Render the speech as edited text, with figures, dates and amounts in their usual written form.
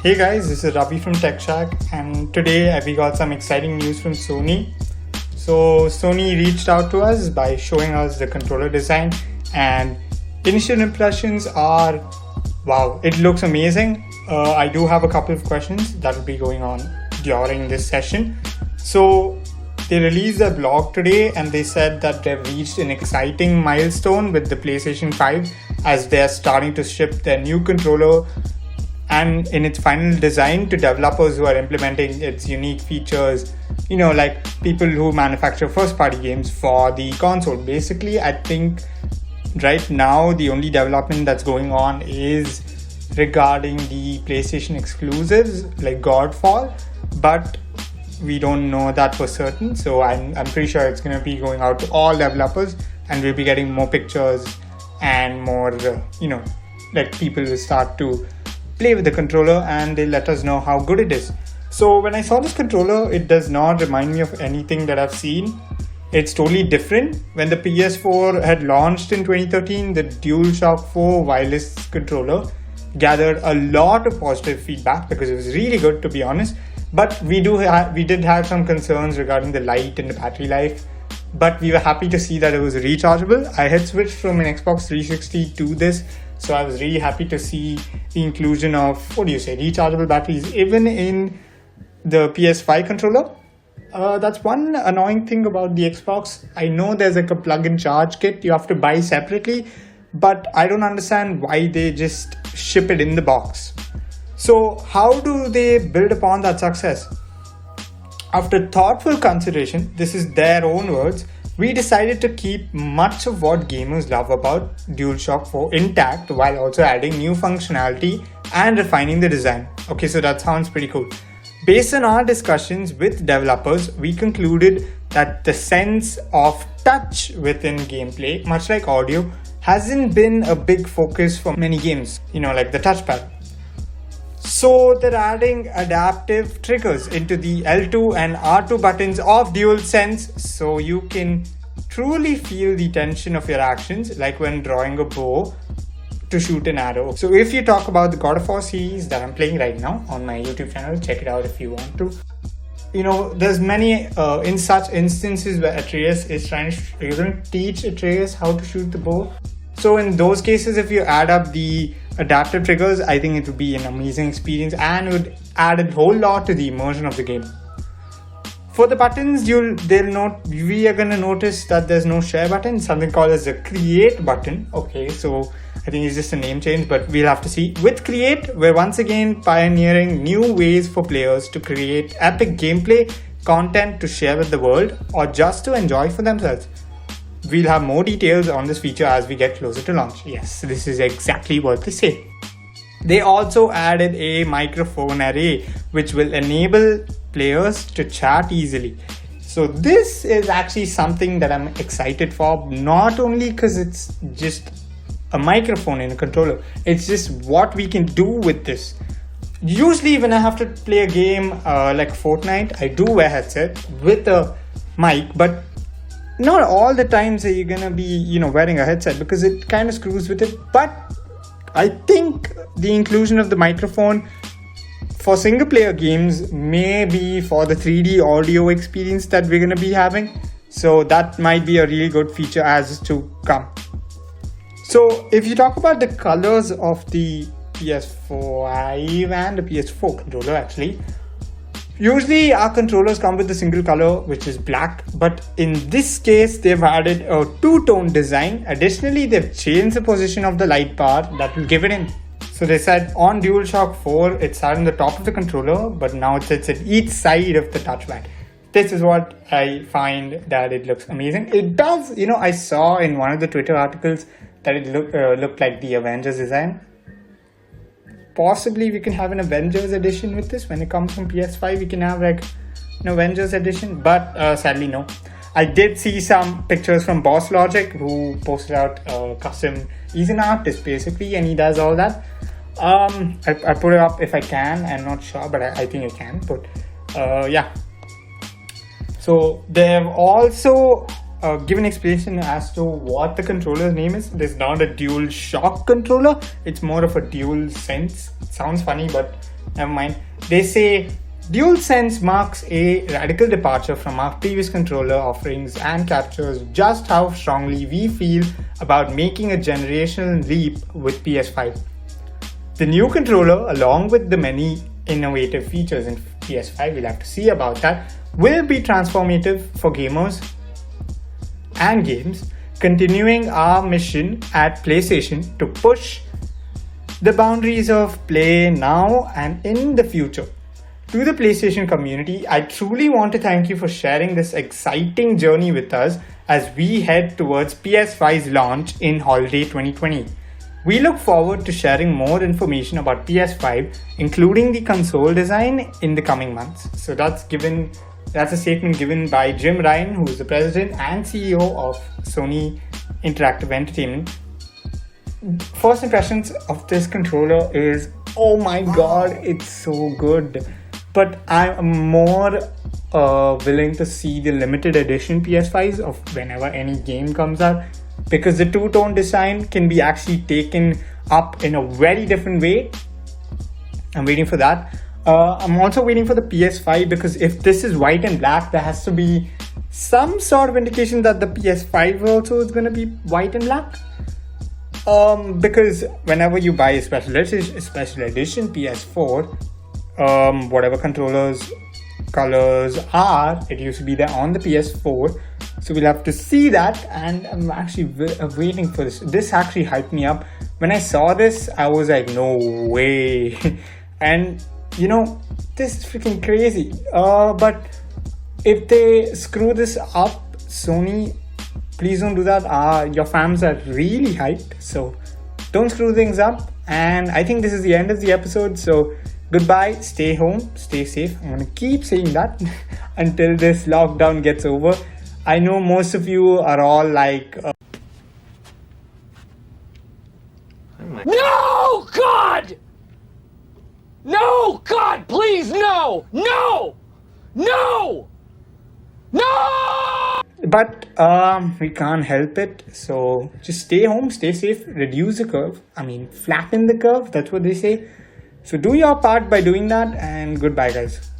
Hey guys, this is Ravi from Tech Shack, and today we got some exciting news from Sony. So Sony reached out to us by showing us the controller design, and initial impressions are, wow, it looks amazing. I do have a couple of questions that will be going on during this session. So they released a blog today and they said that they've reached an exciting milestone with the PlayStation 5 as they're starting to ship their new controller and in its final design to developers who are implementing its unique features, like people who manufacture first-party games for the console. Basically, I think right now the only development that's going on is regarding the PlayStation exclusives like Godfall, but we don't know that for certain. So I'm pretty sure it's going to be going out to all developers, and we'll be getting more pictures and more, like people will start to play with the controller and they let us know how good it is. So when I saw this controller, it does not remind me of anything that I've seen. It's totally different. When the PS4 had launched in 2013, the DualShock 4 wireless controller gathered a lot of positive feedback because it was really good, to be honest. But we did have some concerns regarding the light and the battery life. But we were happy to see that it was rechargeable. I had switched from an Xbox 360 to this, so I was really happy to see the inclusion of, rechargeable batteries even in the PS5 controller. That's one annoying thing about the Xbox. I know there's like a plug-in charge kit you have to buy separately, but I don't understand why they just ship it in the box. So how do they build upon that success? After thoughtful consideration, this is their own words, we decided to keep much of what gamers love about DualShock 4 intact while also adding new functionality and refining the design. Okay, so that sounds pretty cool. Based on our discussions with developers, we concluded that the sense of touch within gameplay, much like audio, hasn't been a big focus for many games, like the touchpad. So they're adding adaptive triggers into the L2 and R2 buttons of DualSense so you can truly feel the tension of your actions, like when drawing a bow to shoot an arrow. So if you talk about the God of War series that I'm playing right now on my YouTube channel, check it out if you want to. There's many in such instances where Atreus is trying to teach Atreus how to shoot the bow. So in those cases, if you add up the adaptive triggers, I think it would be an amazing experience and would add a whole lot to the immersion of the game. For the buttons, we are going to notice that there's no share button, something called as the create button. Okay, so I think it's just a name change, but we'll have to see. With create, we're once again pioneering new ways for players to create epic gameplay content to share with the world or just to enjoy for themselves. We'll have more details on this feature as we get closer to launch. Yes, this is exactly what they say. They also added a microphone array, which will enable players to chat easily. So this is actually something that I'm excited for, not only because it's just a microphone in a controller, it's just what we can do with this. Usually when I have to play a game like Fortnite, I do wear a headset with a mic, but not all the times that you're gonna be, wearing a headset because it kind of screws with it. But I think the inclusion of the microphone for single player games may be for the 3D audio experience that we're gonna be having. So that might be a really good feature as to come. So if you talk about the colors of the PS5 and the PS4 controller, actually, usually our controllers come with a single color, which is black, but in this case they've added a two-tone design. Additionally, they've changed the position of the light bar that will give it in. So they said on DualShock 4 it sat on the top of the controller, but now it sits at each side of the touchpad. This is what I find that it looks amazing. It does, I saw in one of the Twitter articles that it looked like the Avengers design. Possibly we can have an Avengers edition with this. When it comes from PS5, we can have like an Avengers edition, but sadly no. I did see some pictures from Boss Logic, who posted out custom Ethan artist basically, and he does all that. I put it up if I can. I'm not sure, but I think I can. But yeah. So they have also give an explanation as to what the controller's name is. It is not a DualShock controller. It's more of a DualSense. It sounds funny, but never mind. They say DualSense marks a radical departure from our previous controller offerings and captures just how strongly we feel about making a generational leap with PS5. The new controller, along with the many innovative features in PS5, we'll have to see about that, will be transformative for gamers and games, continuing our mission at PlayStation to push the boundaries of play now and in the future. To the PlayStation community, I truly want to thank you for sharing this exciting journey with us as we head towards PS5's launch in holiday 2020. We look forward to sharing more information about PS5, including the console design, in the coming months. So that's a statement given by Jim Ryan, who is the president and CEO of Sony Interactive Entertainment. First impressions of this controller is, oh my god, it's so good. But I'm more willing to see the limited edition PS5s of whenever any game comes out, because the two-tone design can be actually taken up in a very different way. I'm waiting for that. I'm also waiting for the PS5, because if this is white and black, there has to be some sort of indication that the PS5 also is going to be white and black. Because whenever you buy a special edition PS4, whatever controllers colors are, it used to be there on the PS4. So we'll have to see that, and I'm actually waiting for this. This actually hyped me up. When I saw this, I was like, no way. And you know, this is freaking crazy. But if they screw this up, Sony, please don't do that. Your fans are really hyped, so don't screw things up. And I think this is the end of the episode, so goodbye, stay home, stay safe. I'm gonna keep saying that until this lockdown gets over. I know most of you are all like, No, God! No, God, please, no! No! No! No! but we can't help it. So just stay home, stay safe, reduce the curve. Flatten the curve. That's what they say. So do your part by doing that, and goodbye, guys.